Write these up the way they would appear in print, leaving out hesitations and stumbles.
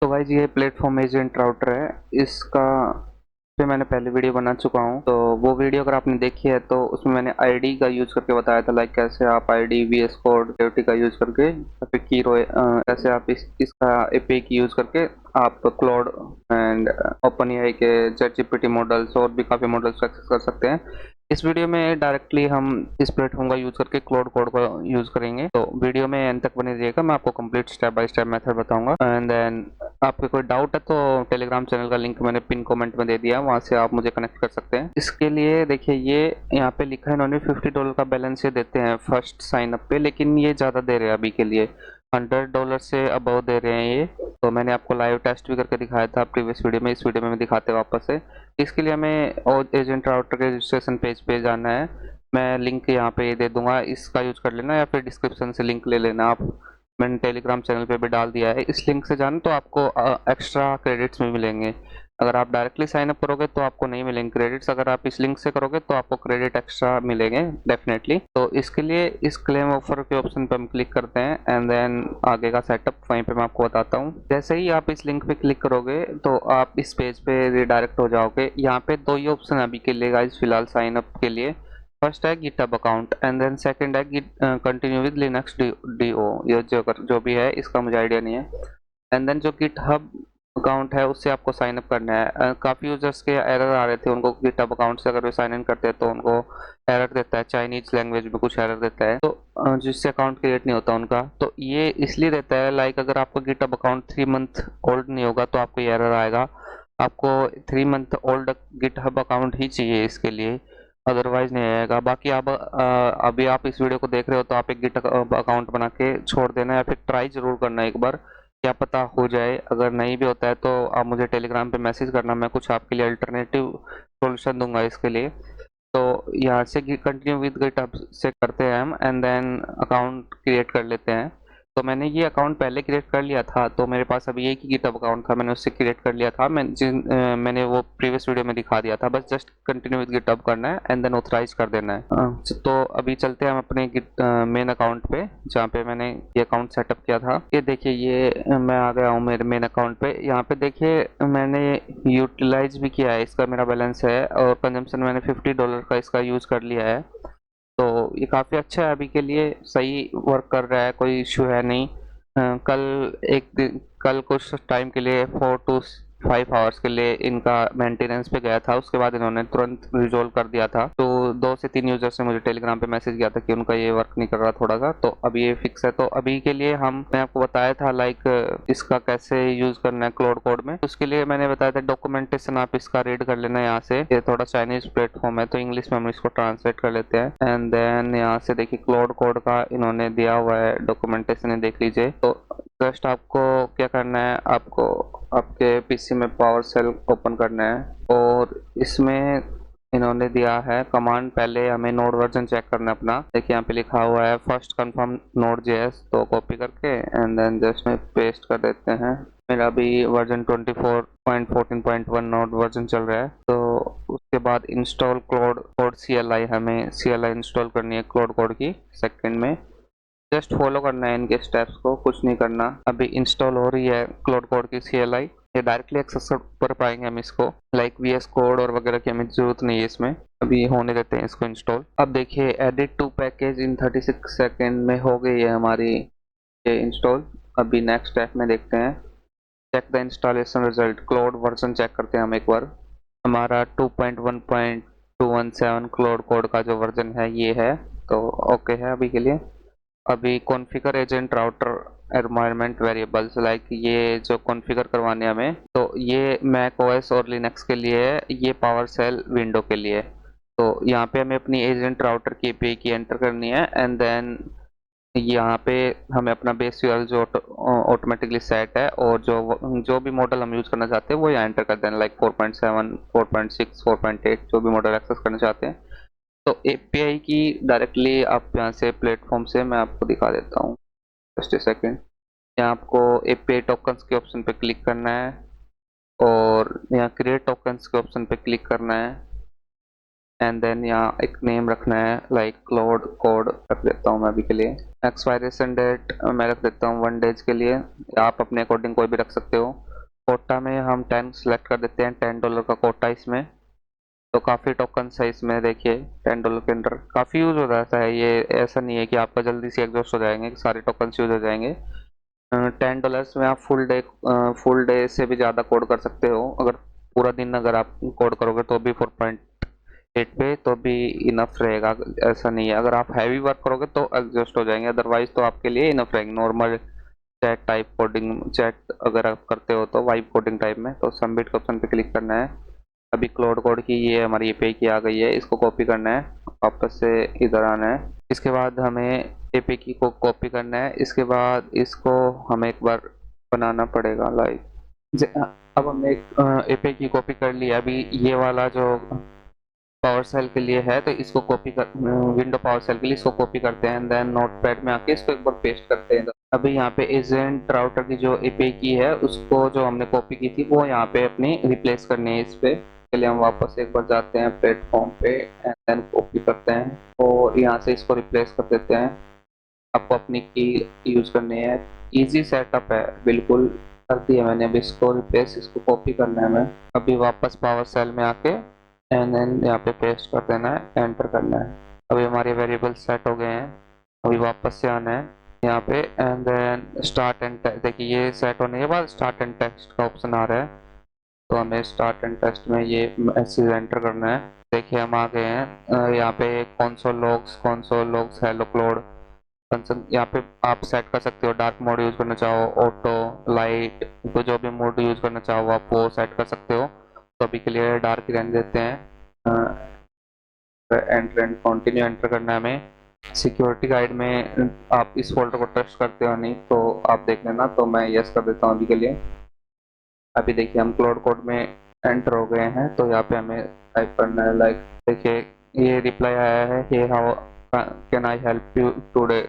तो गाइस ये platform agent router है। इसका पे मैंने पहले वीडियो बना चुका हूँ, तो वो वीडियो अगर आपने देखी है तो उसमें मैंने आईडी का यूज करके बताया था, लाइक कैसे आप आईडी वीएस कोड सेफ्टी का यूज करके या फिर कीरो कैसे आप इसका एपीआई की यूज करके आप क्लाउड एंड ओपन एआई के चैट जीपीटी मॉडल्स और भी काफ़ी मॉडल्स एक्सेस कर सकते हैं। इस वीडियो में डायरेक्टली हम इस प्लेटफॉर्म का यूज करके क्लाउड कोड का यूज करेंगे, तो वीडियो में एंड तक बने रहिएगा। मैं आपको complete step by step method बताऊंगा एंड देन आपके कोई डाउट है तो टेलीग्राम चैनल का लिंक मैंने पिन कमेंट में दे दिया है, वहाँ से आप मुझे कनेक्ट कर सकते हैं। इसके लिए देखिए ये यहाँ पे लिखा है इन्होंने $50 का बैलेंस ये देते हैं फर्स्ट साइन अप पे, लेकिन ये ज़्यादा दे रहे हैं अभी के लिए, $100 से अबव दे रहे हैं ये। तो मैंने आपको लाइव टेस्ट भी करके दिखाया था प्रीवियस वीडियो में, इस वीडियो में मैं दिखाते वापस से। इसके लिए हमें और एजेंट राउटर के रजिस्ट्रेशन पेज पे जाना है। मैं लिंक यहाँ पे ये दे दूंगा, इसका यूज कर लेना या फिर डिस्क्रिप्शन से लिंक ले लेना आप। मैंने टेलीग्राम चैनल पे भी डाल दिया है, इस लिंक से जाना तो आपको एक्स्ट्रा क्रेडिट्स भी मिलेंगे। अगर आप डायरेक्टली साइन अप करोगे तो आपको नहीं मिलेंगे क्रेडिट्स, अगर आप इस लिंक से करोगे तो आपको क्रेडिट एक्स्ट्रा मिलेंगे डेफिनेटली। तो इसके लिए इस क्लेम ऑफर के ऑप्शन पर हम क्लिक करते हैं एंड देन आगे का सेटअप वहीं पे मैं आपको बताता हूँ। जैसे ही आप इस लिंक पे क्लिक करोगे तो आप इस पेज पे रिडायरेक्ट हो जाओगे। यहाँ पे दो ही ऑप्शन अभी के लिए गाइस फिलहाल साइन अप के लिए। फर्स्ट है GitHub account and then second है कंटिन्यू विद लिनक्स डीओ। ये जो भी है इसका मुझे आइडिया नहीं है। एंड देन जो गिटहब अकाउंट है उससे आपको साइन अप करना है। काफ़ी यूजर्स के एरर आ रहे थे, उनको गिटहब अकाउंट से अगर वे साइन इन करते हैं तो उनको एरर देता है, चाइनीज लैंग्वेज में कुछ एरर देता है, तो जिससे अकाउंट क्रिएट नहीं होता उनका। तो ये इसलिए देता है, लाइक अगर आपका गिटहब अकाउंट 3 मंथ ओल्ड नहीं होगा तो आपको ये एरर आएगा। आपको 3 मंथ ओल्ड गिटहब अकाउंट ही चाहिए इसके लिए, अदरवाइज नहीं आएगा। बाकी आप अभी आप इस वीडियो को देख रहे हो तो आप एक गिटहब अकाउंट बना के छोड़ देना या फिर ट्राई जरूर करना एक बार, क्या पता हो जाए। अगर नहीं भी होता है तो आप मुझे टेलीग्राम पे मैसेज करना, मैं कुछ आपके लिए अल्टरनेटिव सॉल्यूशन दूंगा इसके लिए। तो यहाँ से कंटिन्यू विद गिटहब से करते हैं हम एंड देन अकाउंट क्रिएट कर लेते हैं। तो मैंने ये अकाउंट पहले क्रिएट कर लिया था, तो मेरे पास अभी एक ही गिटहब अकाउंट था, मैंने उससे क्रिएट कर लिया था। मैंने वो प्रीवियस वीडियो में दिखा दिया था। बस जस्ट कंटिन्यू विद गिटहब करना है एंड देन ऑथराइज कर देना है। तो अभी चलते हैं हम अपने मेन अकाउंट पे जहाँ पे मैंने ये अकाउंट सेटअप किया था। ये देखिए ये मैं आ गया हूँ मेरे मेन अकाउंट पे। यहाँ पे देखिए मैंने यूटिलाइज भी किया है, इसका मेरा बैलेंस है और कंजम्पशन मैंने $50 का इसका यूज़ कर लिया है। तो ये काफ़ी अच्छा है, अभी के लिए सही वर्क कर रहा है, कोई इशू है नहीं। कल कुछ टाइम के लिए 4 to 5 आवर्स के लिए इनका मेंटेनेंस पे गया था, उसके बाद इन्होंने तुरंत रिजोल्व कर दिया था। तो 2 से 3 यूजर्स ने मुझे टेलीग्राम पे मैसेज किया था कि उनका ये वर्क नहीं कर रहा थोड़ा सा, तो अभी ये फिक्स है। तो अभी के लिए मैं आपको बताया था लाइक इसका कैसे यूज करना है क्लाउड कोड में, उसके लिए मैंने बताया था डॉक्यूमेंटेशन आप इसका रीड कर लेना यहाँ से। ये थोड़ा चाइनीज प्लेटफॉर्म है तो इंग्लिश में हम इसको ट्रांसलेट कर लेते हैं एंड देन यहाँ से देखिए क्लाउड कोड का इन्होंने दिया हुआ है डॉक्यूमेंटेशन, देख लीजिए। तो जस्ट आपको क्या करना है, आपको आपके पीसी में पावर सेल ओपन करना है और इसमें इन्होंने दिया है कमांड, पहले हमें नोड वर्जन चेक करना है अपना। देखिए यहाँ पे लिखा हुआ है फर्स्ट कंफर्म नोड जेएस, तो कॉपी करके एंड देन जस्ट में पेस्ट कर देते हैं। मेरा अभी वर्जन 24.14.1 नोड वर्जन चल रहा है। तो उसके बाद इंस्टॉल क्लाउड कोड CLI, हमें CLI इंस्टॉल करनी है क्लाउड कोड की सेकंड में। जस्ट फॉलो करना है इनके स्टेप्स को, कुछ नहीं करना। अभी इंस्टॉल हो रही है क्लाउड कोड की CLI, ये डायरेक्टली एक्सेस कर पाएंगे हम इसको, लाइक VS कोड और वगैरह की हमें जरूरत नहीं है इसमें। अभी होने देते हैं इसको इंस्टॉल। अब देखिए added two package in 36 second में हो गई है हमारी ये इंस्टॉल। अभी नेक्स्ट स्टेप में देखते हैं, check the installation result, Claude version check करते हैं हम एक बार। हमारा 2.1.217 क्लाउड कोड का जो वर्जन है ये है, तो ओके है अभी के लिए। अभी configure agent router environment variables, like ये जो कॉन्फ़िगर करवाने हमें, तो ये मैक ओएस और लिनक्स के लिए है, ये पावर सेल विंडो के लिए। तो यहाँ पे हमें अपनी एजेंट राउटर की एपीआई की एंटर करनी है एंड देन यहाँ पे हमें अपना बेस यूआरएल जो ऑटोमेटिकली सेट है और जो भी मॉडल हम यूज़ करना चाहते हैं वो यहाँ एंटर कर देना, लाइक 4.7 4.6 4.8 जो भी मॉडल एक्सेस करना चाहते हैं। तो एपीआई की डायरेक्टली आप यहाँ से प्लेटफॉर्म से मैं आपको दिखा देता हूँ, जस्ट ए सेकेंड। यहाँ आपको एपीआई टोकन्स के ऑप्शन पे क्लिक करना है और यहाँ क्रिएट टोकन्स के ऑप्शन पे क्लिक करना है एंड देन यहाँ एक नेम रखना है, लाइक क्लाउड कोड रख देता हूँ मैं अभी के लिए। एक्सपायरेशन डेट मैं रख देता हूँ 1 डेज के लिए, आप अपने अकॉर्डिंग कोई भी रख सकते हो। कोटा में हम 10 सेलेक्ट कर देते हैं, $10 का कोटा इसमें। तो काफ़ी टोकन्स है इसमें, देखिए $10 के अंदर काफ़ी यूज़ हो जाता है ये। ऐसा नहीं है कि आपका जल्दी से एग्जॉस्ट हो जाएंगे, सारे टोकन्स यूज हो जाएंगे। $10 में आप फुल डे से भी ज़्यादा कोड कर सकते हो। अगर पूरा दिन अगर आप कोड करोगे तो भी 4.8 पे तो भी इनफ रहेगा। ऐसा नहीं है, अगर आप हैवी वर्क करोगे तो एग्जॉस्ट हो जाएंगे, अदरवाइज तो आपके लिए इनफ रहेंगे। Normal chat type coding, chat अगर आप करते हो तो वाइब कोडिंग टाइप में, तो सबमिट के ऑप्शन पे क्लिक करना है। अभी क्लाउड कोड की ये हमारी एपीआई की आ गई है, इसको कॉपी करना है, वापस से इधर आना है। इसके बाद हमें एपीआई की को कॉपी करना है। इसके बाद इसको हमें एक बार बनाना पड़ेगा लाइक। अब हमने एक एपीआई की कॉपी कर लिया। अभी ये वाला जो पावर सेल के लिए है तो इसको कॉपी कर, विंडो पावर सेल के लिए इसको कॉपी करते हैं, देन नोटपैड में आके इसको एक बार पेस्ट करते हैं। अभी यहाँ पे एजेंट राउटर की जो एपीआई की है उसको जो हमने कॉपी की थी वो यहाँ पे अपनी रिप्लेस करनी है इस पे। के लिए हम वापस एक बार जाते हैं प्लेटफॉर्म पे एंड देन कॉपी करते हैं और यहाँ से इसको रिप्लेस कर देते हैं। आपको अपनी की यूज करनी है, इजी सेटअप है बिल्कुल। कर दिया मैंने, अभी इसको रिप्लेस, इसको कॉपी करना है मैं। अभी वापस पावर सेल में आके एंड देन यहाँ पे पेस्ट कर देना है, एंटर करना है। अभी हमारे वेरिएबल सेट हो गए हैं। अभी वापस से आना है यहाँ पे एंड देन स्टार्ट एंड, देखिए ये सेट होने के बाद स्टार्ट एंड टेक्स्ट का ऑप्शन आ रहा है। तो हमें स्टार्ट एंड टेक्स्ट में ये मैसेज एंटर करना है। देखिए हम आ गए हैं यहाँ पे console logs हेलो क्लोड कंसर्न। यहाँ पे आप सेट कर सकते हो, डार्क मोड यूज करना चाहो, ऑटो लाइट, तो जो भी मोड यूज करना चाहो आप वो सेट कर सकते हो। तो अभी के लिए डार्क ही रहने देते हैं। एंटर एंड कंटिन्यू एंटर करना है हमें। सिक्योरिटी गाइड में आप इस फोल्डर को ट्रस्ट करते हो नहीं तो आप देख लेना, तो मैं यस कर देता हूँ अभी के लिए। अभी देखिए हम क्लाउड कोड में एंटर हो गए हैं, तो यहाँ पे हमें टाइप करना है लाइक, देखिए ये रिप्लाई आया है, hey how can I help you today.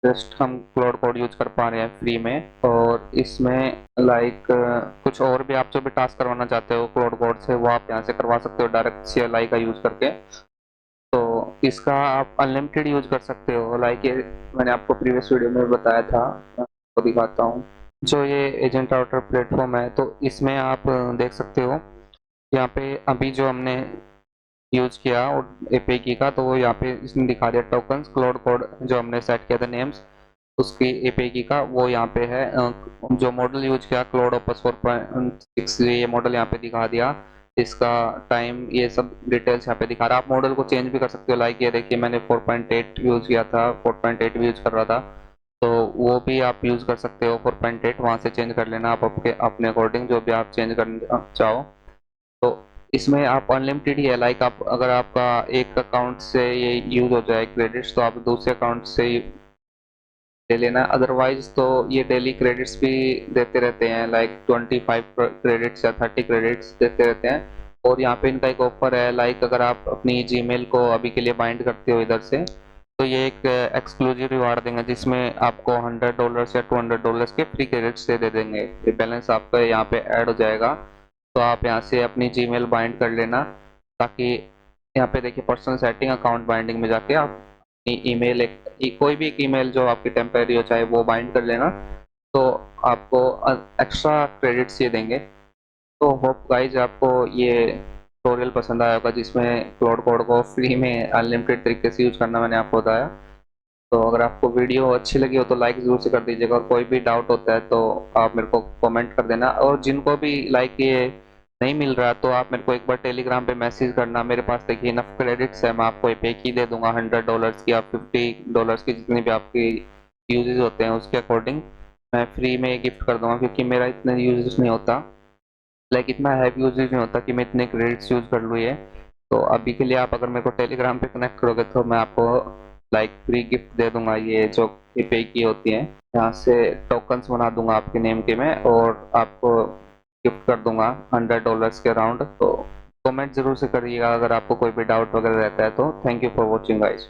Just हम क्लाउड कोड यूज कर पा रहे हैं फ्री में, और इसमें लाइक कुछ और भी आप जो भी टास्क करवाना चाहते हो क्लाउड कोड से वो आप यहाँ से करवा सकते हो डायरेक्ट CLI का यूज करके। तो इसका आप अनलिमिटेड यूज कर सकते हो, लाइक ये मैंने आपको प्रीवियस वीडियो में बताया था। तो दिखाता हूँ, जो ये एजेंट राउटर प्लेटफॉर्म है तो इसमें आप देख सकते हो यहाँ पे अभी जो हमने यूज किया और एपीआई की का, तो वो यहाँ पे इसने दिखा दिया टोकन्स क्लाउड कोड जो हमने सेट किया था नेम्स उसकी एपीआई की का, वो यहाँ पे है। जो मॉडल यूज किया क्लाउड ओपस 4.6, ये मॉडल यहाँ पे दिखा दिया। इसका टाइम ये सब डिटेल्स यहाँ पे दिखा रहा है। आप मॉडल को चेंज भी कर सकते हो, लाइक ये देखिए मैंने 4.8 यूज किया था, 4.8 भी यूज कर रहा था, तो वो भी आप यूज कर सकते हो 4.8, वहाँ से चेंज कर लेना आप आपके अपने अकॉर्डिंग जो भी आप चेंज करना चाहो। तो इसमें आप अनलिमिटेड ही है, लाइक आप अगर आपका एक अकाउंट से ये यूज हो जाए क्रेडिट्स तो आप दूसरे अकाउंट से ले लेना, अदरवाइज तो ये डेली क्रेडिट्स भी देते रहते हैं, लाइक 25 क्रेडिट्स या 30 क्रेडिट्स देते रहते हैं। और यहाँ पे इनका एक ऑफर है, लाइक अगर आप अपनी जीमेल को अभी के लिए बाइंड करते हो इधर से तो ये एक एक्सक्लूसिव रिवार्ड देंगे जिसमें आपको $100 या $200 के फ्री क्रेडिट्स दे देंगे। ये बैलेंस आपका यहाँ पे ऐड हो जाएगा, तो आप यहाँ से अपनी जीमेल बाइंड कर लेना, ताकि यहाँ पे देखिए पर्सनल सेटिंग अकाउंट बाइंडिंग में जाके आप ईमेल कोई भी एक ईमेल जो आपकी टेम्परेरी हो चाहे वो बाइंड कर लेना, तो आपको एक्स्ट्रा क्रेडिट्स ये देंगे। तो होप गाइज आपको ये ट्यूटोरियल पसंद आया होगा जिसमें क्लाउड कोड को फ्री में अनलिमिटेड तरीके से यूज करना मैंने आपको बताया। तो अगर आपको वीडियो अच्छी लगी हो तो लाइक जरूर से कर दीजिएगा, और कोई भी डाउट होता है तो आप मेरे को कमेंट कर देना, और जिनको भी लाइक ये नहीं मिल रहा तो आप मेरे को एक बार टेलीग्राम पे मैसेज करना। मेरे पास देखिए इनफ क्रेडिट्स है, मैं आपको पे की दे दूंगा $100 की या $50 की, जितनी भी आपकी यूजेज होते हैं उसके अकॉर्डिंग मैं फ्री में गिफ्ट कर दूंगा, क्योंकि मेरा इतना यूजेज नहीं होता, लाइक इतना हैवी यूजेज नहीं होता कि मैं इतने क्रेडिट्स यूज कर लूँ ये। तो अभी के लिए आप अगर मेरे को टेलीग्राम पे कनेक्ट करोगे तो मैं आपको लाइक फ्री गिफ्ट दे दूंगा, ये जो पे की होती हैं यहाँ से टोकन्स बना दूंगा आपके नेम के में, और आपको गिफ्ट कर दूंगा $100 के अराउंड। तो कमेंट जरूर से करिएगा अगर आपको कोई भी डाउट वगैरह रहता है तो। Thank you for watching guys.